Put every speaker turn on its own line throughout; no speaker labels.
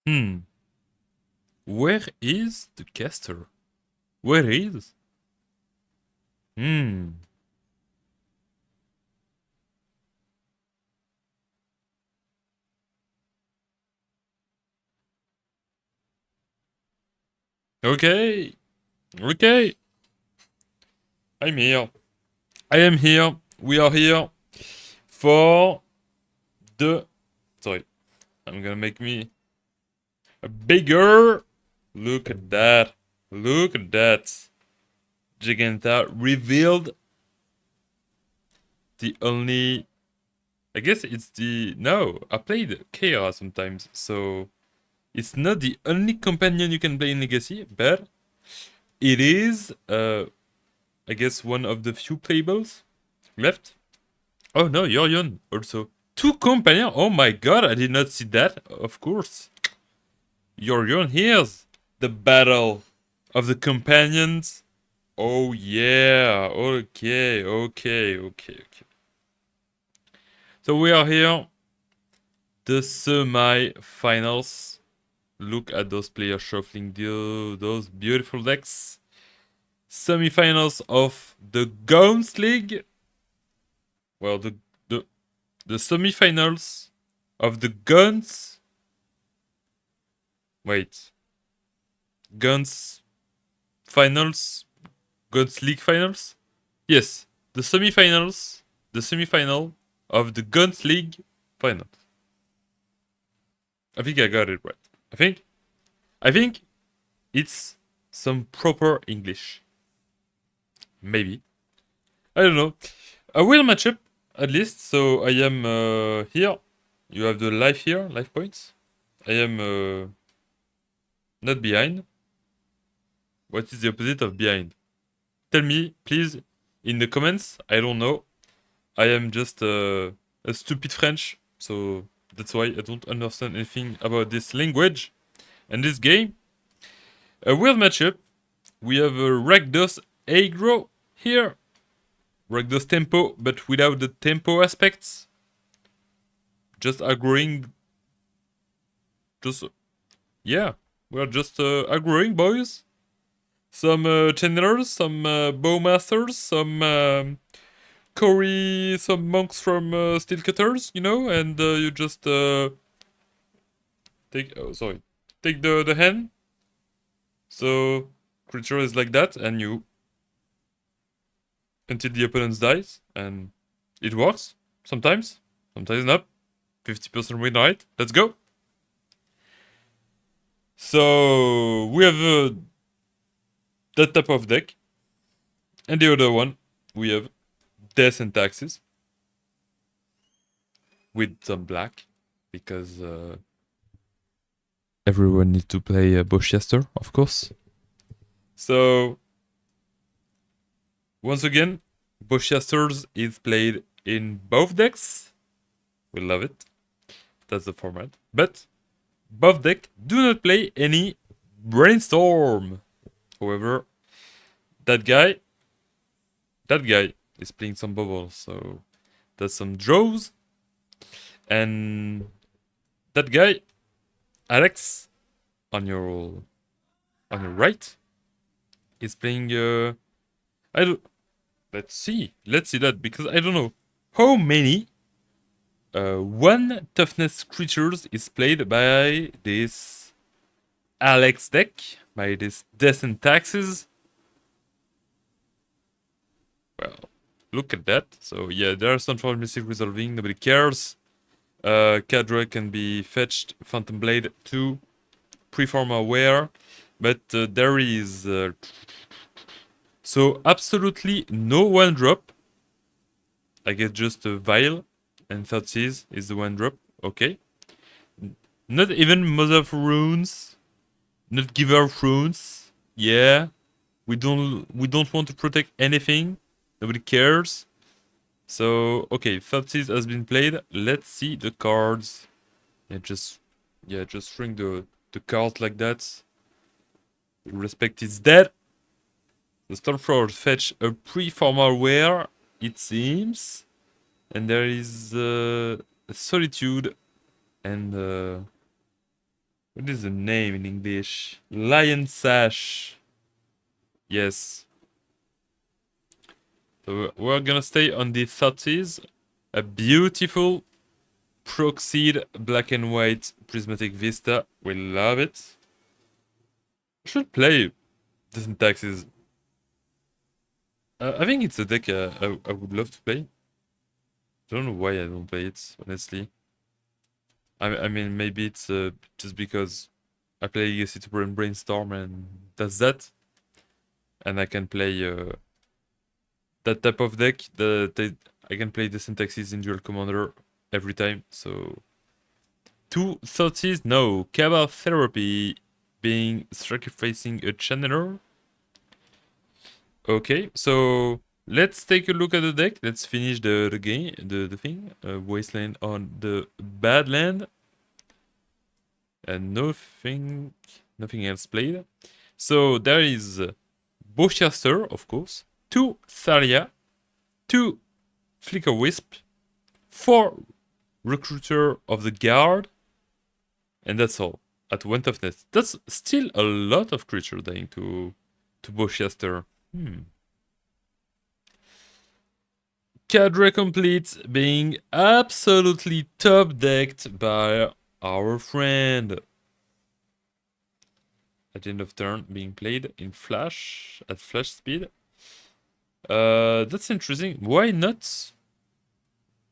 Hmm. Where is the caster? Where is? Hmm. Okay. Okay. I'm here. I am here. We are here for the. Sorry. I'm gonna make me bigger. Look at that. Look at that. Giganta revealed the only. I guess it's the. No, I played Kara sometimes, so it's not the only companion you can play in Legacy, but it is, I guess, one of the few playables left. Oh no, Lyon also. Two companions? Oh my god, I did not see that. Of course. Lyon, here's the battle of the companions. Oh yeah, okay. So we are here, the semi-finals. Look at those players shuffling those beautiful decks. Semi-finals of the GONES League. Well, the the semi-finals of the GONES. Wait, GONES finals, GONES League finals. Yes, the semi-finals, the semi-final of the GONES League finals. I think I got it right. I think, I think it's some proper English. Maybe. I don't know. A will matchup, at least. So I am here. You have the life here, life points. I am not behind. What is the opposite of behind? Tell me, please, in the comments. I don't know. I am just a stupid French, so that's why I don't understand anything about this language and this game. A weird matchup. We have a Rakdos Aggro here. Rakdos tempo, but without the tempo aspects. Just aggroing. Just, yeah. We're just aggroing, boys. Some channelers, some bowmasters, some Corey, some monks from Steelcutters, you know, and you just take. Oh, sorry. Take the hand. So creature is like that, and you until the opponent dies, and it works sometimes, sometimes not. 50% win rate. Let's go. So we have that type of deck, and the other one we have Death and Taxes with some black because everyone needs to play Boschester, of course. So once again, Boschesters is played in both decks. We love it. That's the format. But both deck do not play any Brainstorm. However, that guy, that guy is playing some bubbles, so that's some draws. And that guy, Alex, on your right, is playing. I don't. Let's see that because I don't know how many one toughness creatures is played by this Alex deck, by this Death and Taxes. Well, look at that. So yeah, there are some for Mystic Resolving, nobody cares. Cadra can be fetched, Phantom Blade 2, Preform Aware, but there is... so absolutely no one drop. I guess just a Vial and Third Seas is the one drop. Okay. Not even Mother of Runes. Not Giver of Runes. Yeah. We don't want to protect anything. Nobody cares. So okay, 30s has been played. Let's see the cards. Yeah, just shrink the cards like that. Respect is dead. The Stormthrower fetch a pre-formal wear, it seems. And there is Solitude and What is the name in English? Lion Sash. Yes. So we're gonna stay on the 30s. A beautiful Proxide black and white prismatic vista. We love it. I should play the syntaxes. I think it's a deck I would love to play. I don't know why I don't play it, honestly. I mean, maybe it's just because I play Legacy to Brainstorm and that's that. And I can play that type of deck. I can play the syntaxes in Dual Commander every time. So 230s, no. Cabal Therapy being sacrificing a channeler. Okay, so let's take a look at the deck. Let's finish the game, the thing. Wasteland on the bad land. And nothing else played. So there is Bowcaster, of course, 2 Thalia, 2 Flicker Wisp, 4 Recruiter of the Guard, and that's all. At 1 toughness. That's still a lot of creature dying to Bowcaster. Cadre complete being absolutely top decked by our friend. At the end of turn, being played in flash at flash speed. That's interesting. Why not?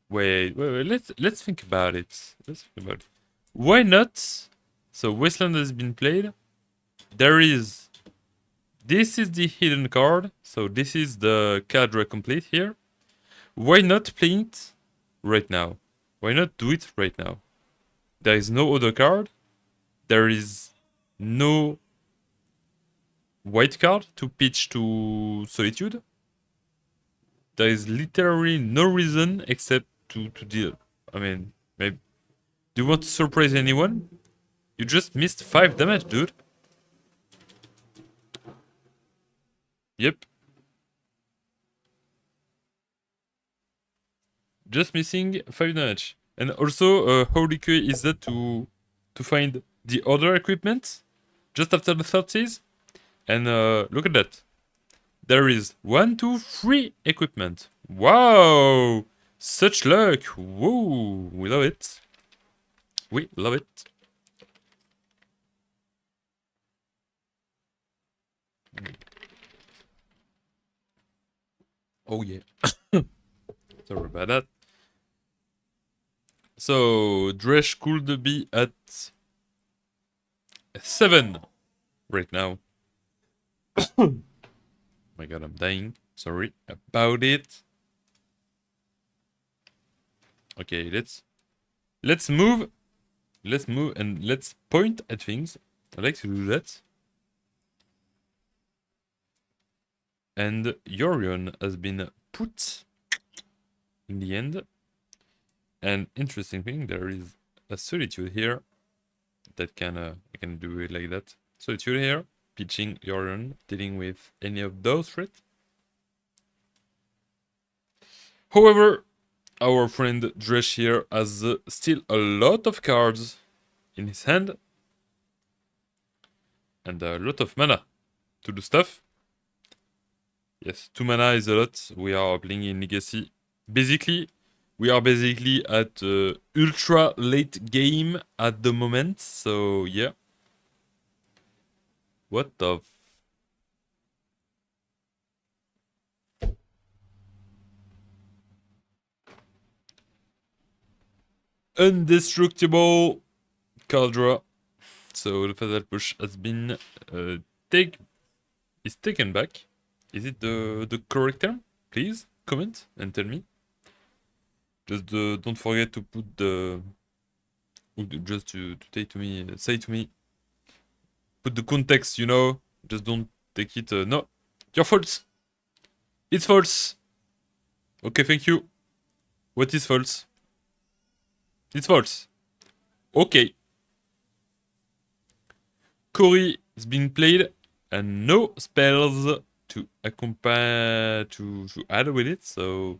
Wait. Let's think about it. Why not? So Wasteland has been played. This is the hidden card. So this is the cadre complete here. Why not play it right now? Why not do it right now? There is no other card. There is no white card to pitch to Solitude. There is literally no reason except to deal. I mean, maybe. Do you want to surprise anyone? You just missed 5 damage, dude. Yep. Just missing 5 damage. And also, how lucky is that to find the other equipment just after the 30s? And look at that. There is 1, 2, 3 equipment. Wow! Such luck! Whoa! We love it. We love it. Oh yeah. Sorry about that. So Dresh could be at 7 right now. My god, I'm dying. Sorry about it. Okay, let's move. Let's move and let's point at things. I like to do that. And Yorion has been put in the end. And interesting thing, there is a Solitude here that I can do it like that. Solitude here, pitching Yorion, dealing with any of those threats. However, our friend Dresh here has still a lot of cards in his hand and a lot of mana to do stuff. Yes, 2 mana is a lot. We are playing in Legacy. We are basically at ultra late game at the moment. So yeah. What the Indestructible Caldra. So the Fatal Push has been taken back. Is it the correct term? Please comment and tell me. Just don't forget to put just to say to me, put the context, you know. Just don't take it. No, you're false. It's false. Okay, thank you. What is false? It's false. Okay. Cory is being played and no spells to accompany to add with it, so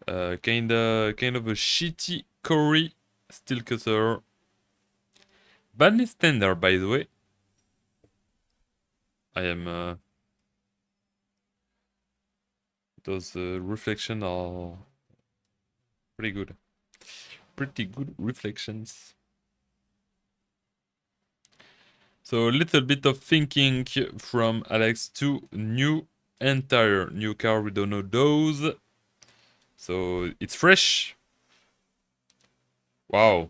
kind of a shitty Cory Steelcutter badly standard, by the way. I am... those reflections are pretty good. Pretty good reflections. So a little bit of thinking from Alex to entire new car. We don't know those. So it's fresh. Wow.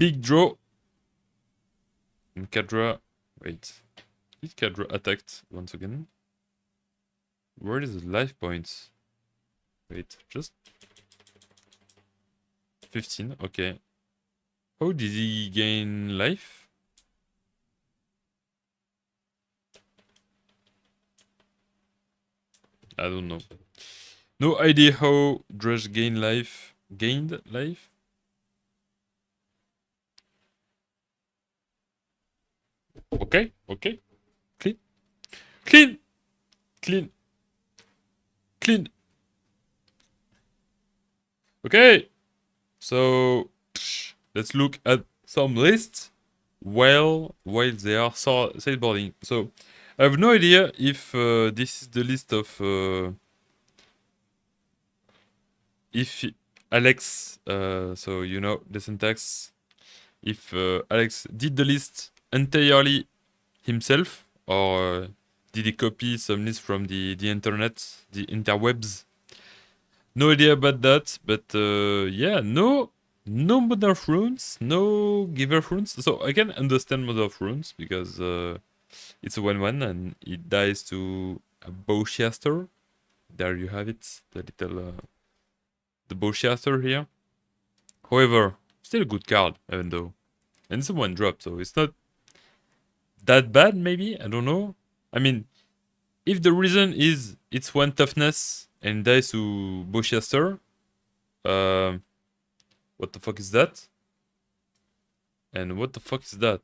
Big draw. And Kadra. Wait. Is Kadra attacked once again? Where is the life points? Wait, just 15. Okay. How did he gain life? I don't know. No idea how Dresh gained life. Okay, okay. Clean. Clean! Clean. Clean. Okay. So let's look at some lists while they are sideboarding. So I have no idea if this is the list of if Alex, so you know the syntax, if Alex did the list entirely himself, or did he copy some list from the internet, the interwebs? No idea about that, but yeah, no Mother of Runes, no Giver of Runes. So I can understand Mother of Runes because it's a 1/1 and it dies to a Bowcaster. There you have it, the little the Bowcaster here. However, still a good card, even though, and it's a 1-drop, so it's not that bad. Maybe, I don't know. I mean, if the reason is it's 1 toughness and dies to Bowcaster, what the fuck is that? And what the fuck is that?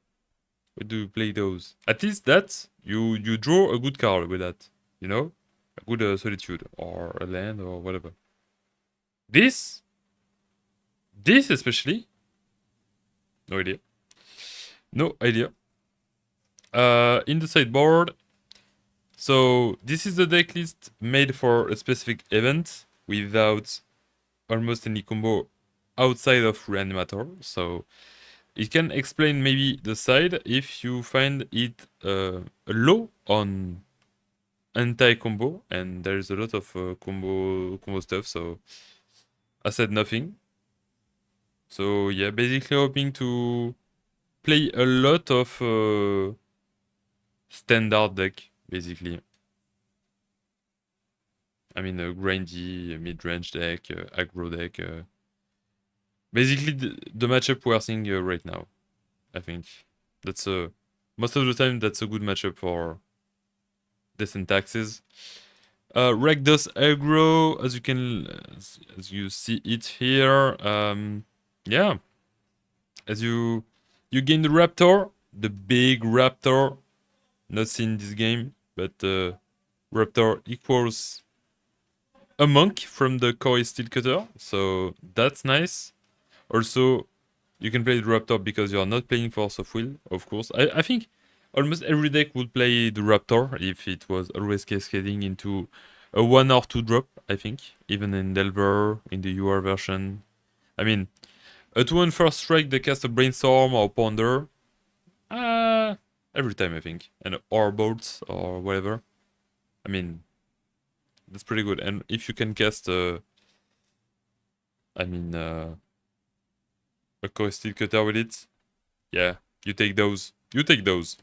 Why do you play those? At least that you draw a good card with that, you know, a good solitude or a land or whatever. This especially, no idea, no idea. In the sideboard, so this is the deck list made for a specific event without almost any combo outside of Reanimator. So it can explain maybe the side if you find it low on anti-combo, and there's a lot of combo stuff, so I said nothing. So yeah, basically hoping to play a lot of standard deck, basically. I mean, a grindy mid-range deck, aggro deck. Basically, the matchup we're seeing right now. I think that's most of the time that's a good matchup for decent taxes. Rakdos Aggro, as you see it here. Yeah, as you gain the Raptor, the big Raptor, not seen this game, but Raptor equals a monk from the Koi Steel Cutter, so that's nice. Also, you can play the Raptor because you are not playing Force of Will, of course. I think almost every deck would play the Raptor if it was always cascading into a 1 or 2 drop, I think. Even in Delver, in the UR version. I mean, a 2-1 first strike that casts a Brainstorm or Ponder. Every time, I think. And or Bolts or whatever. I mean, that's pretty good. And if you can cast a Core Steel Cutter with it, yeah, you take those. You take those.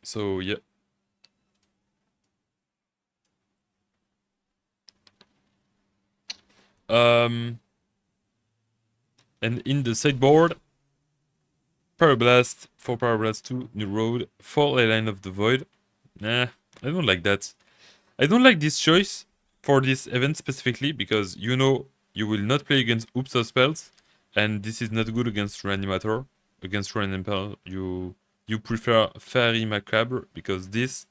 So, yeah. And in the sideboard, Pyroblast, 4 Pyroblast, 2 New Road, 4 Line of the Void. Nah, I don't like that. I don't like this choice for this event specifically because you know you will not play against Oops spells, and this is not good against Reanimator. Against Reanimator, you prefer Fairy Macabre because this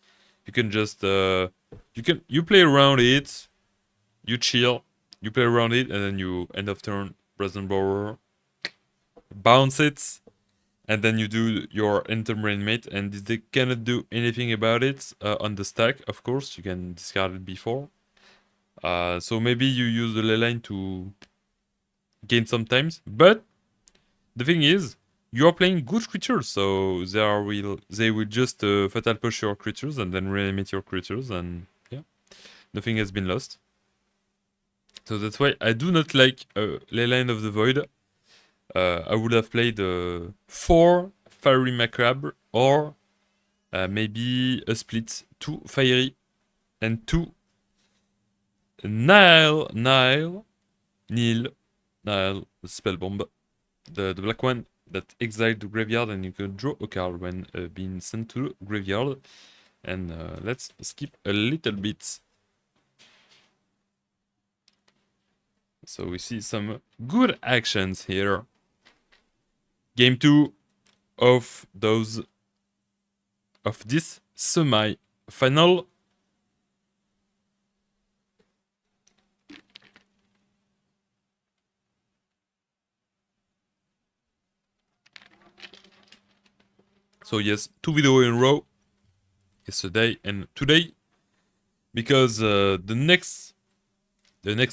you can just you play around it, you chill, you play around it, and then you end of turn Brazen Borrower. bounce it, and then you do your Enter Reanimate, and they cannot do anything about it on the stack, of course. You can discard it before. So maybe you use the ley line to gain some times, but the thing is, you are playing good creatures, so they will just fatal push your creatures and then reanimate your creatures, and yeah, nothing has been lost. So that's why I do not like Leyline of the Void. I would have played 4 Fiery Macabre or maybe a split 2 Fiery and 2 Nile, Spellbomb, the black one that exiled the graveyard and you can draw a card when being sent to the graveyard. And let's skip a little bit. So we see some good actions here. Game 2 of this semi-final. So yes, 2 videos in a row, yesterday and today, because the next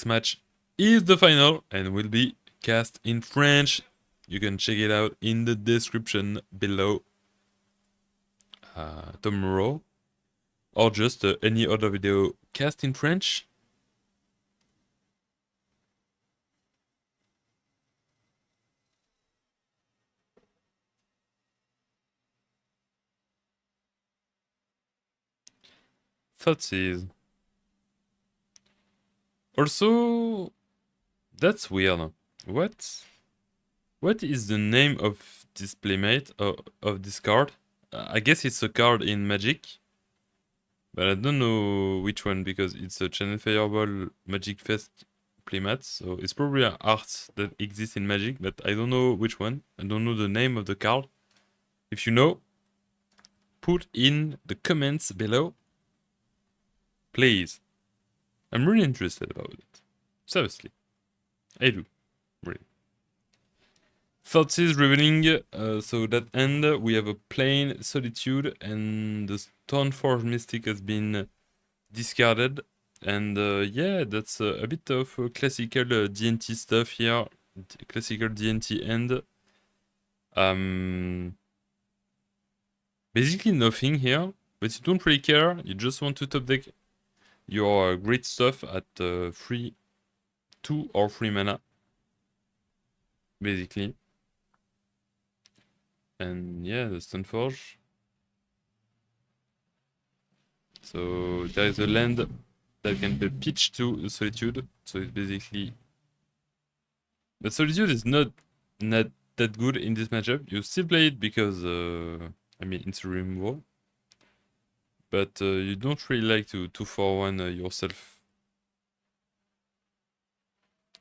match is the final and will be cast in French. You can check it out in the description below tomorrow, or just any other video cast in French. Thoughtseize. Also, that's weird. What is the name of this playmate of this card? I guess it's a card in Magic, but I don't know which one because it's a Channel Fireball Magic Fest playmat, so it's probably an art that exists in Magic, but I don't know which one. I don't know the name of the card. If you know, put in the comments below, please. I'm really interested about it. Seriously, I do, really. Thoughtseize Revealing, so that end, we have a plain Solitude, and the Stoneforge Mystic has been discarded. And yeah, that's a bit of classical D&T stuff here, classical D&T end. Basically nothing here, but you don't really care, you just want to top deck your great stuff at 3, 2 or 3 mana, basically. And yeah, the Stoneforge. So there is a land that can be pitched to the Solitude. So it's basically... But Solitude is not that good in this matchup. You still play it because, I mean, it's a removal. But you don't really like to 2-for-1 yourself.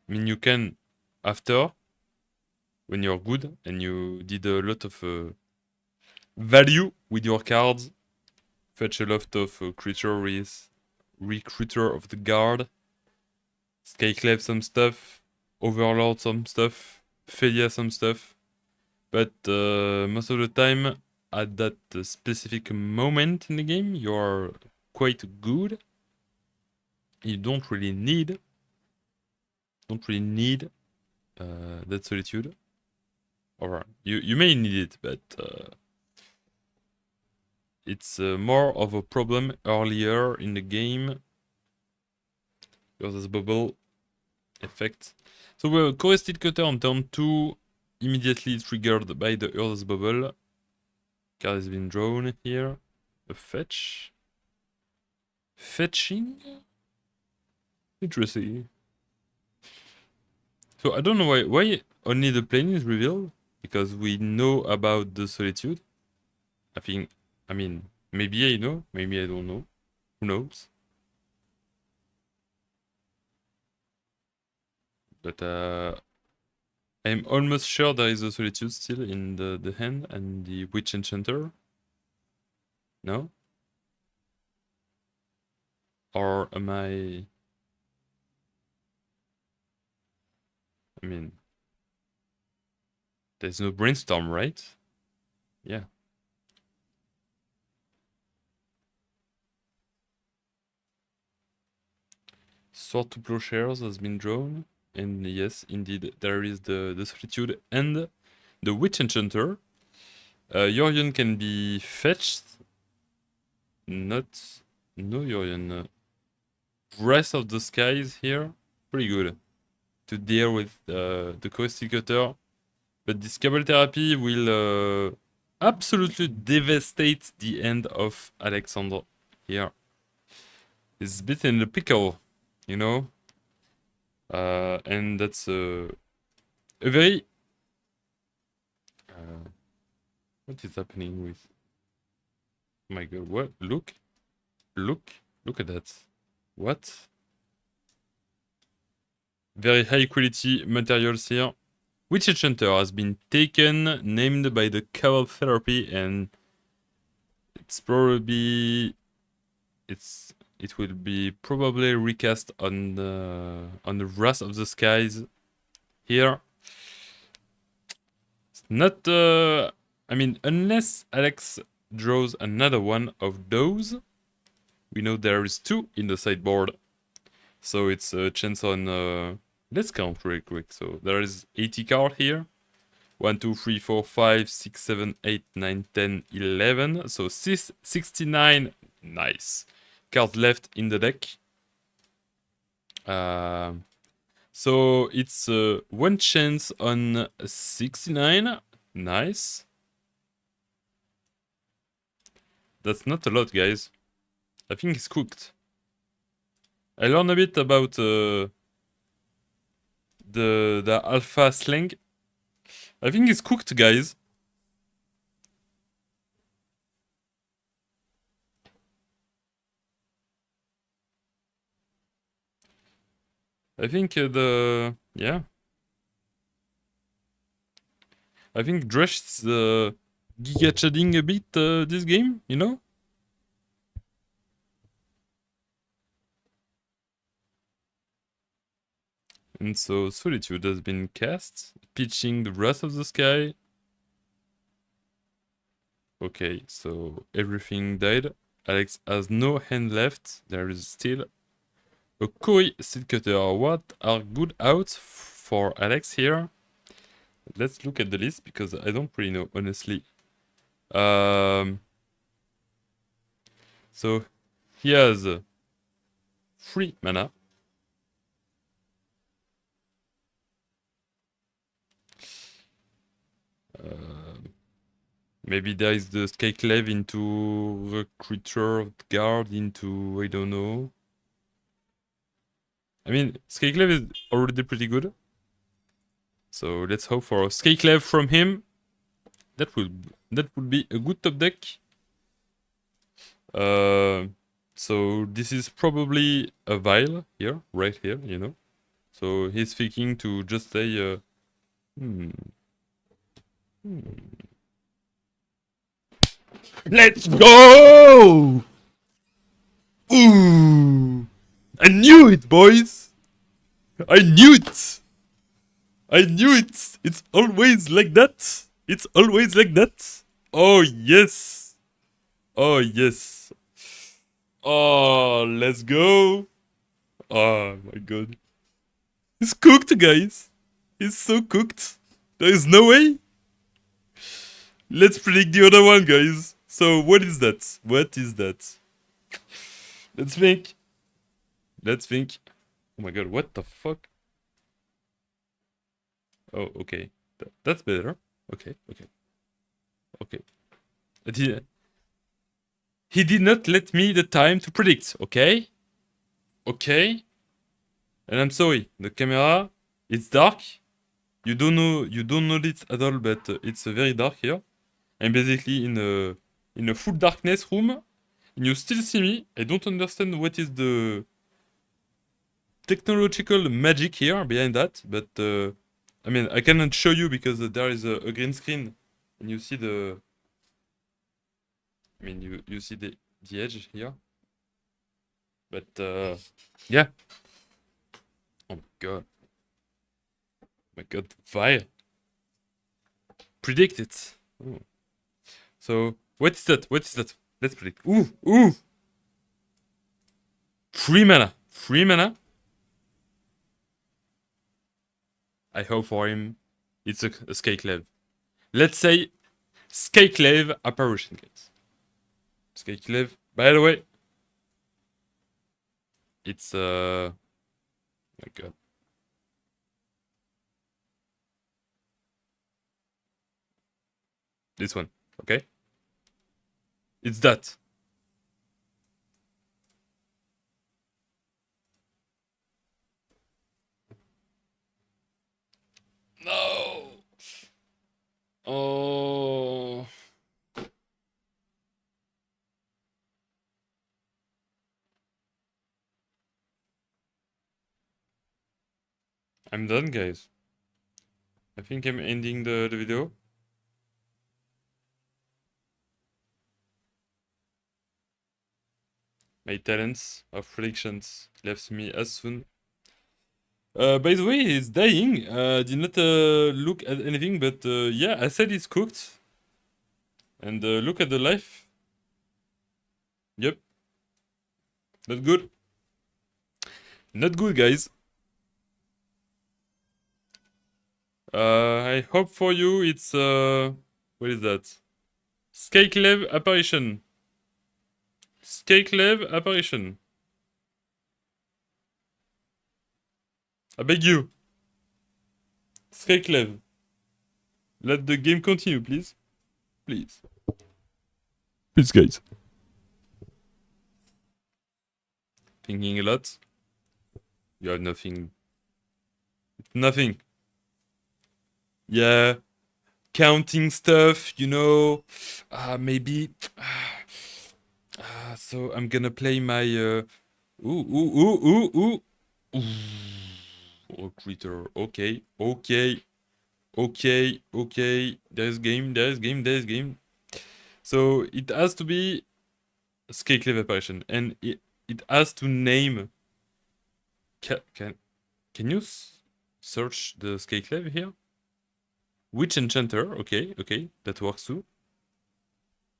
I mean, you can after, when you're good and you did a lot of value with your cards. Fetch a lot of creature with Recruiter of the Guard, Skyclave some stuff, Overlord some stuff, Felia some stuff. But most of the time, at that specific moment in the game, you are quite good. You don't really need that Solitude. Or you may need it, but it's more of a problem earlier in the game. There's bubble effect. So we're Chorusted Cutter on turn 2, immediately triggered by the Earth's Bubble. Card has been drawn here. A fetch. Fetching? Interesting. So I don't know why only the plane is revealed, because we know about the Solitude. I mean, maybe I know, maybe I don't know. Who knows? But I'm almost sure there is a Solitude still in the hand and the Witch Enchanter. No? Or am I mean... There's no brainstorm, right? Yeah. Sword to Plowshares has been drawn. And yes, indeed, there is the Solitude and the Witch Enchanter. Yorion can be fetched. Not... No Yorion. Breath of the Skies here. Pretty good to deal with the Caustic Cutter. But this Cable Therapy will absolutely devastate the end of Alexander here. He's a bit in the pickle, you know? And that's a very... what is happening with... Oh my god, what? Look at that. What? Very high quality materials here. Witch Enchanter has been taken, named by the Cable Therapy, and it's probably... It will be probably recast on the Wrath of the Skies here. It's not... I mean, unless Alex draws another one of those, we know there is 2 in the sideboard. So it's a chance on... let's count real quick. So there is 80 cards here. 1, 2, 3, 4, 5, 6, 7, 8, 9, 10, 11. So 69. Nice. Cards left in the deck. So it's 1 chance on 69. Nice. That's not a lot, guys. I think it's cooked. I learned a bit about the alpha slang. I think it's cooked, guys. I think yeah. I think Dresh is giga chadding a bit this game, you know? And so Solitude has been cast, pitching the Wrath of the Sky. Okay, so everything died. Alex has no hand left. There is still a Koi Seed Cutter. What are good outs for Alex here? Let's look at the list because I don't really know, honestly. So he has 3 mana. Maybe there is the Skyclave into Recruiter Guard into, I don't know. I mean, Skyclave is already pretty good. So let's hope for a Skyclave from him. That would be a good top deck. So this is probably a Vial here, right here, you know. So he's thinking to just say, let's go! Ooh! I knew it, boys! I knew it! I knew it! It's always like that! It's always like that! Oh, yes! Oh, yes! Oh, let's go! Oh, my god. He's cooked, guys! He's so cooked! There is no way! Let's predict the other one, guys! So, what is that? What is that? Let's think. Let's think. Oh my god, what the fuck? Oh, okay. That's better. Okay, okay. Okay. He did not let me the time to predict, okay? Okay? And I'm sorry, the camera, it's dark. You don't know it at all, but it's very dark here. I'm basically in a full darkness room, and you still see me. I don't understand what is the technological magic here behind that, but I mean, I cannot show you because there is a green screen, and you see the... I mean, you see the edge here. But, yeah. Oh my god. My god, fire. Predict it. Ooh. So, what is that? What is that? Let's predict. Ooh! 3 mana. 3 mana? I hope for him it's a Skyclave. Let's say Skyclave apparition, guys. Skyclave, by the way, it's my god. This one, okay? It's that. No! Oh. I'm done, guys. I think I'm ending the video. My talents of predictions left me as soon. By the way, it's dying. Did not look at anything, but yeah, I said it's cooked. And look at the life. Yep. Not good. Not good, guys. I hope for you it's what is that? Skyclave apparition. Skyclave apparition. I beg you. Skyclave. Let the game continue, please. Please. Please, guys. Thinking a lot. You have nothing. Nothing. Yeah. Counting stuff, you know. Maybe. So I'm gonna play my. Ooh. Oh, critter. Okay. There's game. So it has to be Skyclave apparition, and it has to name. Can you search the Skyclave here? Witch Enchanter. Okay, that works too.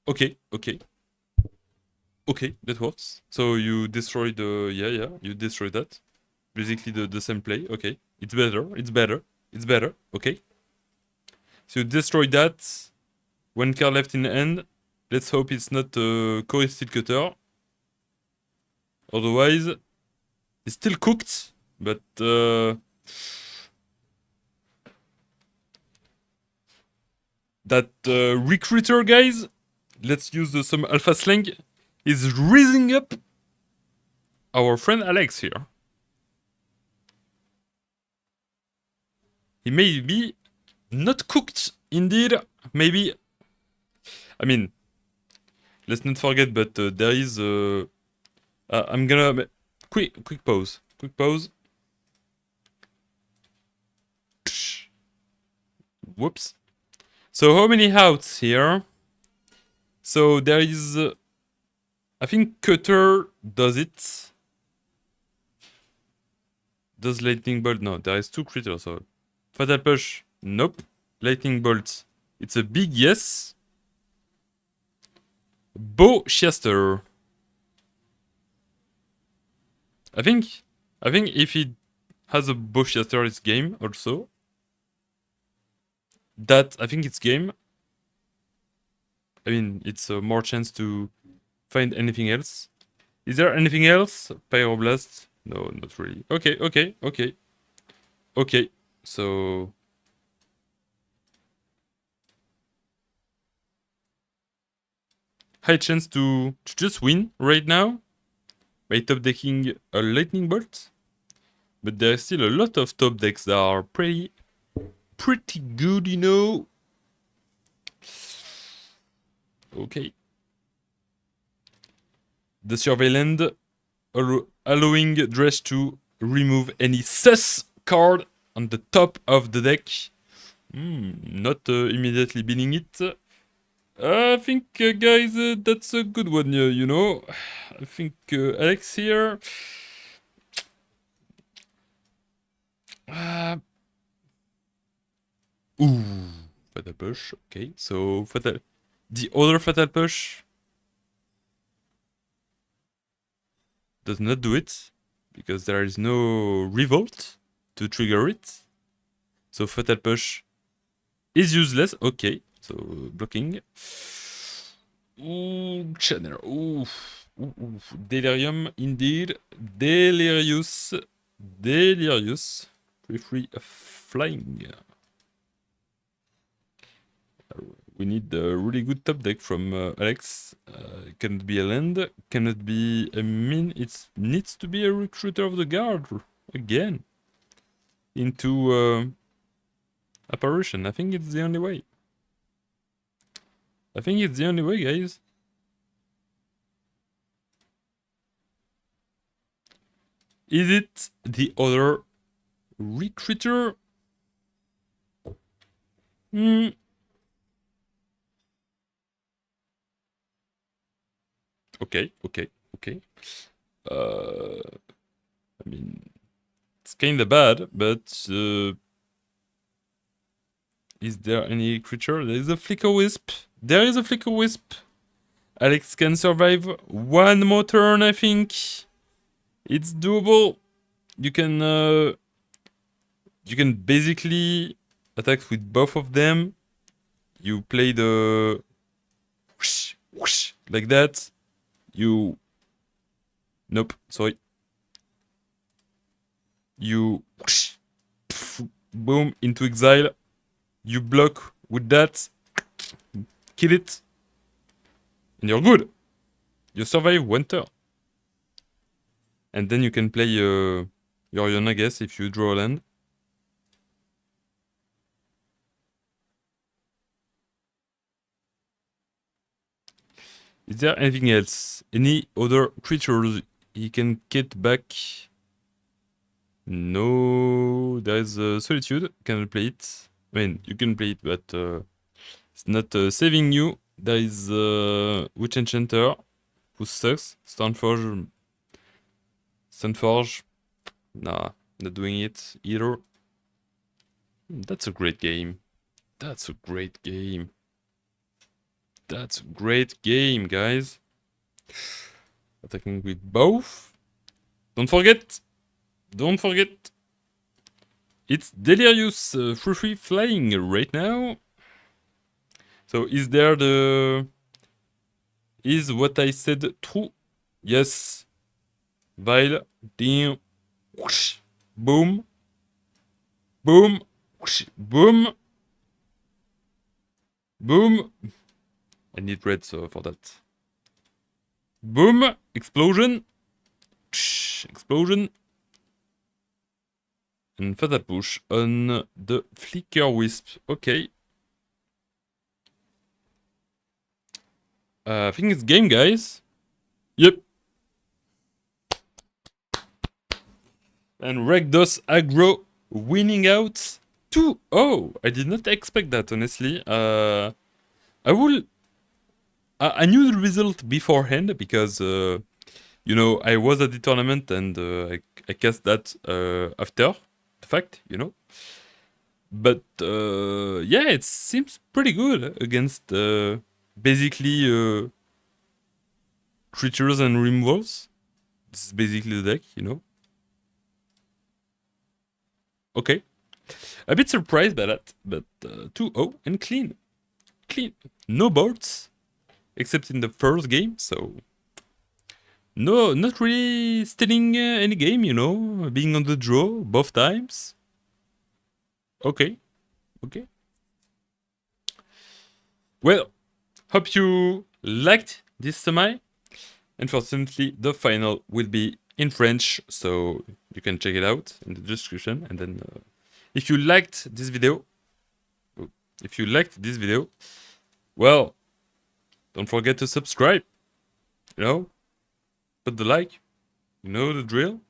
Okay, that works. So you destroy the you destroy that. Basically the same play. Okay, it's better. Okay. So you destroy that. One card left in hand. Let's hope it's not Core Steel Cutter. Otherwise, it's still cooked, but that recruiter, guys, let's use some alpha slang, is raising up our friend Alex here. He may be not cooked, indeed. Maybe. I mean, let's not forget, but there is. I'm gonna quick pause. Whoops. So how many outs here? So there is. I think Cutter does it. Does Lightning Bolt? No, there is 2 critters. So Fatal Push, nope. Lightning Bolt, it's a big yes. Bowcaster. I think if he has a Bowcaster, it's game also. That I think it's game. I mean, it's more chance to find anything else. Is there anything else? Pyroblast? No, not really. Okay. So high chance to just win right now by top decking a Lightning Bolt. But there's still a lot of top decks that are pretty good, you know. Okay. The Surveillant allowing Dresh to remove any sus card on the top of the deck. Not immediately binning it. I think, guys, that's a good one, you know. I think Alex here. Ooh, Fatal Push. Okay, so the other Fatal Push does not do it because there is no Revolt to trigger it. So Fatal Push is useless. Okay, so blocking. Ooh, Channel. Ooh. Ooh. Delirium, indeed. Delirious. Delirious. Free flying. We need a really good top deck from Alex. Cannot be a land. Cannot be a min. It needs to be a recruiter of the guard again. Into apparition. I think it's the only way. I think it's the only way, guys. Is it the other recruiter? Hmm. Okay. I mean, it's kinda bad, but is there any creature? There is a Flicker Wisp. There is a Flicker Wisp. Alex can survive one more turn, I think. It's doable. You can basically attack with both of them. You play the whoosh, whoosh, like that. You nope, sorry. You whoosh, pff, boom into exile. You block with that. Kill it. And you're good. You survive one turn. And then you can play your Lyon, I guess, if you draw a land. Is there anything else? Any other creatures he can get back? No, there is Solitude. Cannot play it. I mean, you can play it, but it's not saving you. There is Witch Enchanter, who sucks. Stoneforge. Nah, not doing it either. That's a great game. That's a great game. That's a great game, guys. Attacking with both. Don't forget. It's Delirious free flying right now. So is what I said true? Yes. Vile. Ding. Whoosh. Boom. Boom. Whoosh. Boom. Boom. I need red for that. Boom. Explosion. Explosion. And Fatal Push on the Flicker Wisp. Okay. I think it's game, guys. Yep. And Rakdos Aggro winning out 2-0. I did not expect that, honestly. I knew the result beforehand because, I was at the tournament and I cast that after the fact, But yeah, it seems pretty good against basically creatures and removals. This is basically the deck. Okay. A bit surprised by that, but 2-0 and clean. Clean. No boards, except in the first game, so... No, not really stealing any game, being on the draw both times. Okay. Well, hope you liked this semi. Unfortunately, the final will be in French, so you can check it out in the description. And then, if you liked this video, well, don't forget to subscribe. Put the like. You know the drill.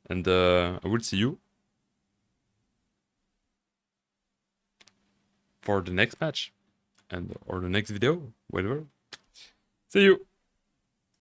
And I will see you for the next match or the next video, whatever. See you.